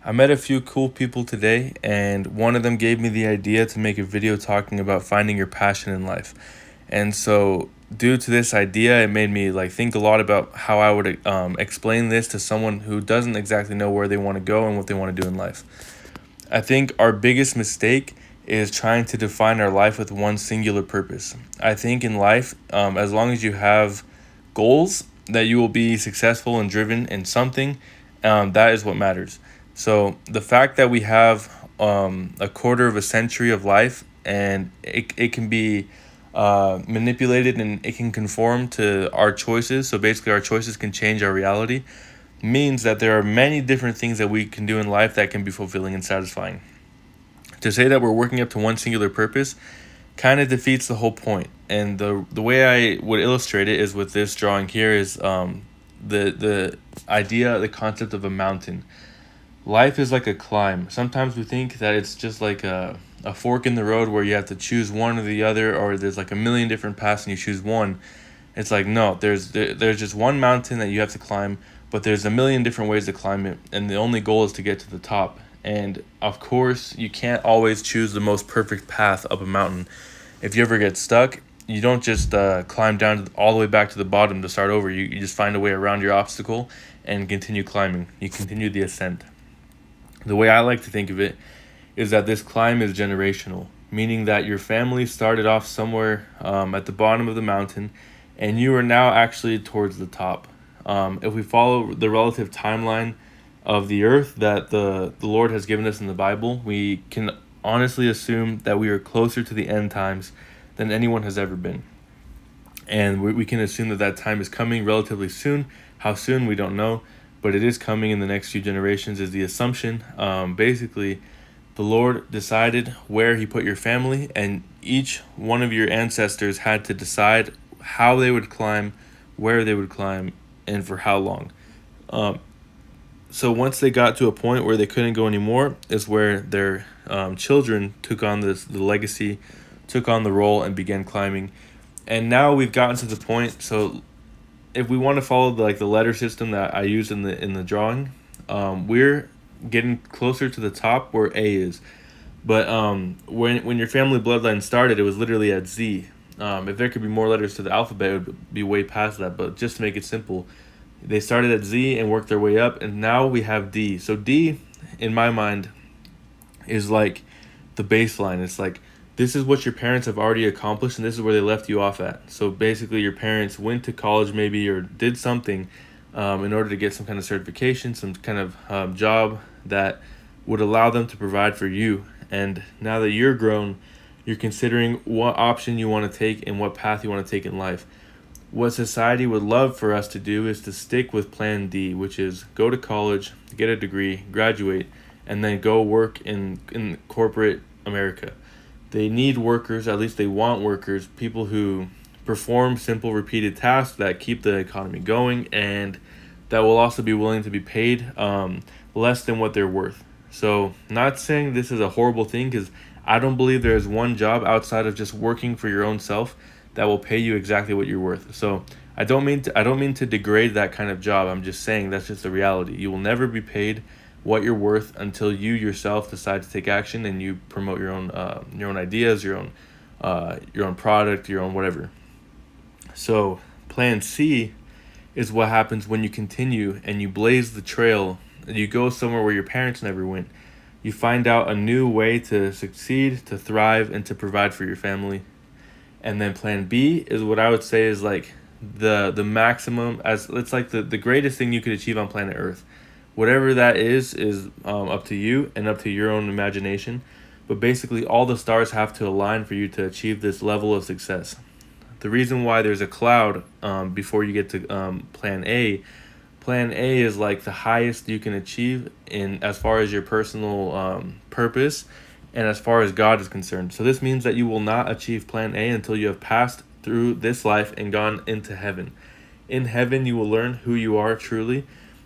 I met a few cool people today, and one of them gave me the idea to make a video talking about finding your passion in life. And so, due to this idea, it made me think a lot about how I would explain this to someone who doesn't exactly know where they want to go and what they want to do in life. I think our biggest mistake is trying to define our life with one singular purpose. I think in life, as long as you have goals, that you will be successful and driven in something, that is what matters. So the fact that we have a quarter of a century of life and it can be manipulated and it can conform to our choices. So basically, our choices can change our reality means that there are many different things that we can do in life that can be fulfilling and satisfying. To say that we're working up to one singular purpose kind of defeats the whole point. And the way I would illustrate it is with this drawing here is the idea, the concept of a mountain. Life is like a climb. Sometimes we think that it's just like a fork in the road where you have to choose one or the other, or there's like a million different paths and you choose one. It's like no, there's just one mountain that you have to climb, but there's a million different ways to climb it, and the only goal is to get to the top. And of course, you can't always choose the most perfect path up a mountain. If you ever get stuck, you don't just climb down all the way back to the bottom to start over. You just find a way around your obstacle and continue climbing. You continue the ascent. The way I like to think of it is that this climb is generational, meaning that your family started off somewhere at the bottom of the mountain and you are now actually towards the top. If we follow the relative timeline of the earth that the Lord has given us in the Bible, we can honestly assume that we are closer to the end times than anyone has ever been. And we can assume that that time is coming relatively soon. How soon, we don't know, but it is coming in the next few generations, is the assumption. Basically, the Lord decided where He put your family, and each one of your ancestors had to decide how they would climb, where they would climb, and for how long. Um, so once they got to a point where they couldn't go anymore, is where their children took on the legacy, took on the role, and began climbing. And now we've gotten to the point. So if we want to follow the letter system that I used in the drawing, we're getting closer to the top where A is. But when your family bloodline started, it was literally at Z. If there could be more letters to the alphabet, it would be way past that. But just to make it simple, they started at Z and worked their way up, and now we have D. So D, in my mind, is like the baseline. It's like this is what your parents have already accomplished, and this is where they left you off at. So basically, your parents went to college maybe or did something in order to get some kind of certification, some kind of job that would allow them to provide for you. And now that you're grown, you're considering what option you want to take and what path you want to take in life. What society would love for us to do is to stick with plan D, which is go to college, get a degree, graduate, and then go work in corporate America. They need workers, at least they want workers, people who perform simple repeated tasks that keep the economy going and that will also be willing to be paid less than what they're worth. So, not saying this is a horrible thing, because I don't believe there is one job outside of just working for your own self that will pay you exactly what you're worth. So I don't mean to degrade that kind of job. I'm just saying that's just the reality. You will never be paid what you're worth until you yourself decide to take action and you promote your own ideas, your own product, your own whatever. So plan C is what happens when you continue and you blaze the trail. You go somewhere where your parents never went. You find out a new way to succeed, to thrive, and to provide for your family. And then plan B is what I would say is like the maximum, as it's like the greatest thing you could achieve on planet Earth. Whatever that is up to you and up to your own imagination. But basically, all the stars have to align for you to achieve this level of success. The reason why there's a cloud before you get to Plan A is like the highest you can achieve in as far as your personal purpose and as far as God is concerned. So this means that you will not achieve Plan A until you have passed through this life and gone into heaven. In heaven, you will learn who you are truly,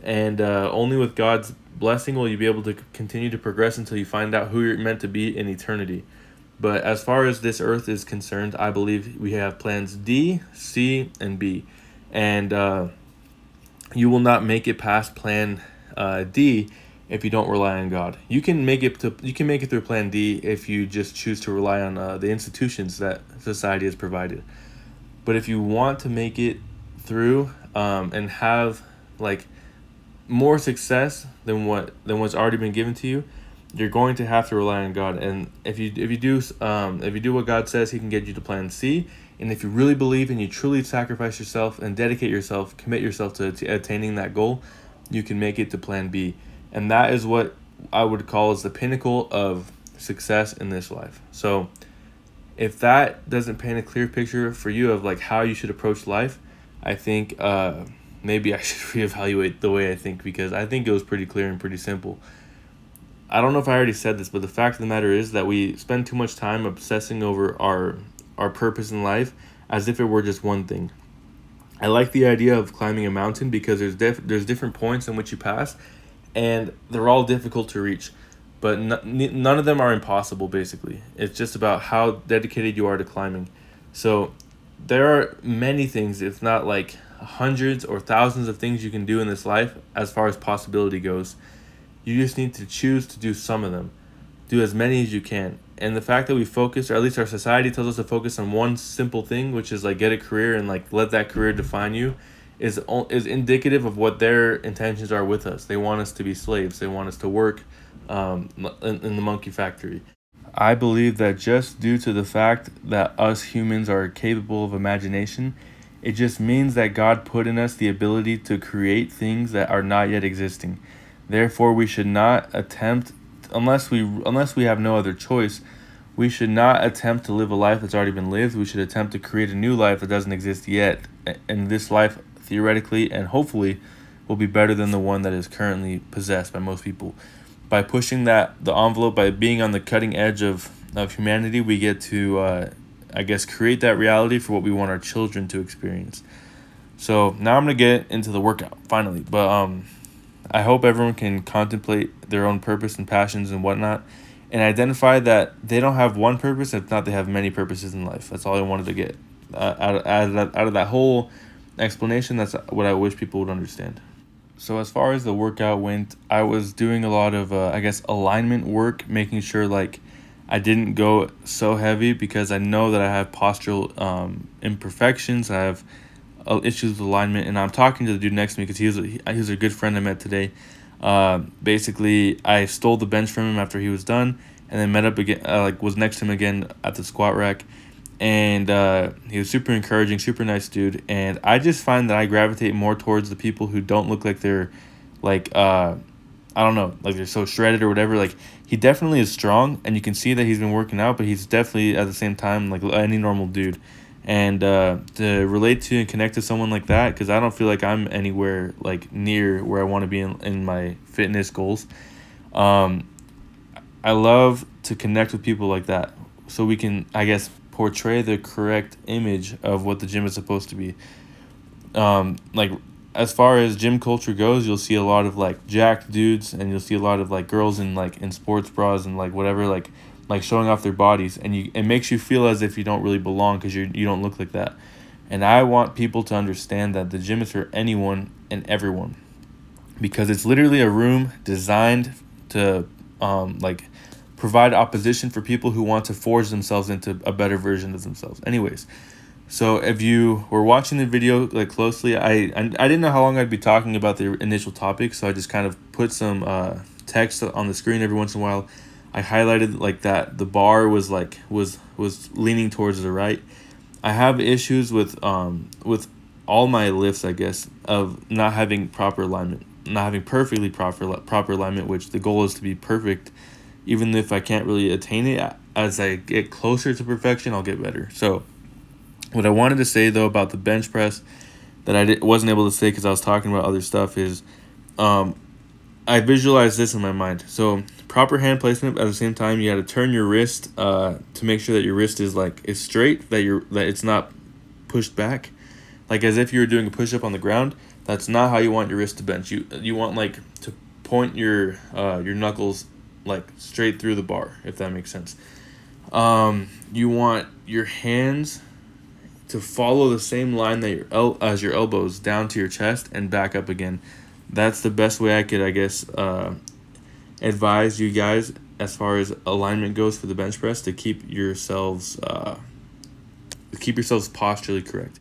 and only with God's blessing will you be able to continue to progress until you find out who you're meant to be in eternity. But as far as this earth is concerned, I believe we have plans D, C, and B. And you will not make it past plan D if you don't rely on God. You can make it through plan D if you just choose to rely on the institutions that society has provided. But if you want to make it through and have like more success than what's already been given to you, you're going to have to rely on God. And if you do what God says, He can get you to plan C. And if you really believe and you truly sacrifice yourself and dedicate yourself, commit yourself to attaining that goal, you can make it to plan B. And that is what I would call as the pinnacle of success in this life. So if that doesn't paint a clear picture for you of like how you should approach life, I think maybe I should reevaluate the way I think, because I think it was pretty clear and pretty simple. I don't know if I already said this, but the fact of the matter is that we spend too much time obsessing over our purpose in life as if it were just one thing. I like the idea of climbing a mountain because there's different points in which you pass, and they're all difficult to reach, but none of them are impossible. Basically, it's just about how dedicated you are to climbing. So there are many things, if not like hundreds or thousands of things you can do in this life as far as possibility goes. You just need to choose to do some of them. Do as many as you can. And the fact that we focus, or at least our society tells us to focus on one simple thing, which is like get a career and like let that career define you, is indicative of what their intentions are with us. They want us to be slaves. They want us to work in the monkey factory. I believe that just due to the fact that us humans are capable of imagination, it just means that God put in us the ability to create things that are not yet existing. Therefore, we should not attempt, unless we have no other choice, we should not attempt to live a life that's already been lived. We should attempt to create a new life that doesn't exist yet. And this life, theoretically and hopefully, will be better than the one that is currently possessed by most people. By pushing the envelope, by being on the cutting edge of humanity, we get to, create that reality for what we want our children to experience. So now I'm going to get into the workout, finally. But I hope everyone can contemplate their own purpose and passions and whatnot, and identify that they don't have one purpose. If not, they have many purposes in life. That's all I wanted to get out of that whole explanation. That's what I wish people would understand. So as far as the workout went, I was doing a lot of, alignment work, making sure like I didn't go so heavy because I know that I have postural imperfections. I have issues with alignment, and I'm talking to the dude next to me because he was a good friend I met today. Basically, I stole the bench from him after he was done, and then met up again. Was next to him again at the squat rack, and he was super encouraging, super nice dude. And I just find that I gravitate more towards the people who don't look like they're I don't know, like they're so shredded or whatever. Like he definitely is strong, and you can see that he's been working out, but he's definitely at the same time like any normal dude. And to relate to and connect to someone like that, because I don't feel like I'm anywhere like near where I want to be in my fitness goals. I love to connect with people like that, so we can, portray the correct image of what the gym is supposed to be. As far as gym culture goes, you'll see a lot of like jacked dudes, and you'll see a lot of like girls in sports bras and like whatever, like showing off their bodies, and it makes you feel as if you don't really belong because you don't look like that. And I want people to understand that the gym is for anyone and everyone, because it's literally a room designed to provide opposition for people who want to forge themselves into a better version of themselves. Anyways, so if you were watching the video like closely, I didn't know how long I'd be talking about the initial topic, so I just kind of put some text on the screen every once in a while. I highlighted like that the bar was leaning towards the right. I have issues with all my lifts, I guess, of not having proper alignment, not having perfectly proper alignment, which the goal is to be perfect. Even if I can't really attain it, as I get closer to perfection, I'll get better. So what I wanted to say though about the bench press that I wasn't able to say because I was talking about other stuff is I visualize this in my mind. So proper hand placement, at the same time you got to turn your wrist to make sure that your wrist is straight, that it's not pushed back, like as if you were doing a push-up on the ground. That's not how you want your wrist to bench. You want to point your knuckles straight through the bar, if that makes sense. You want your hands to follow the same line that as your elbows down to your chest and back up again. That's the best way I could advise you guys, as far as alignment goes for the bench press, to keep yourselves posturally correct.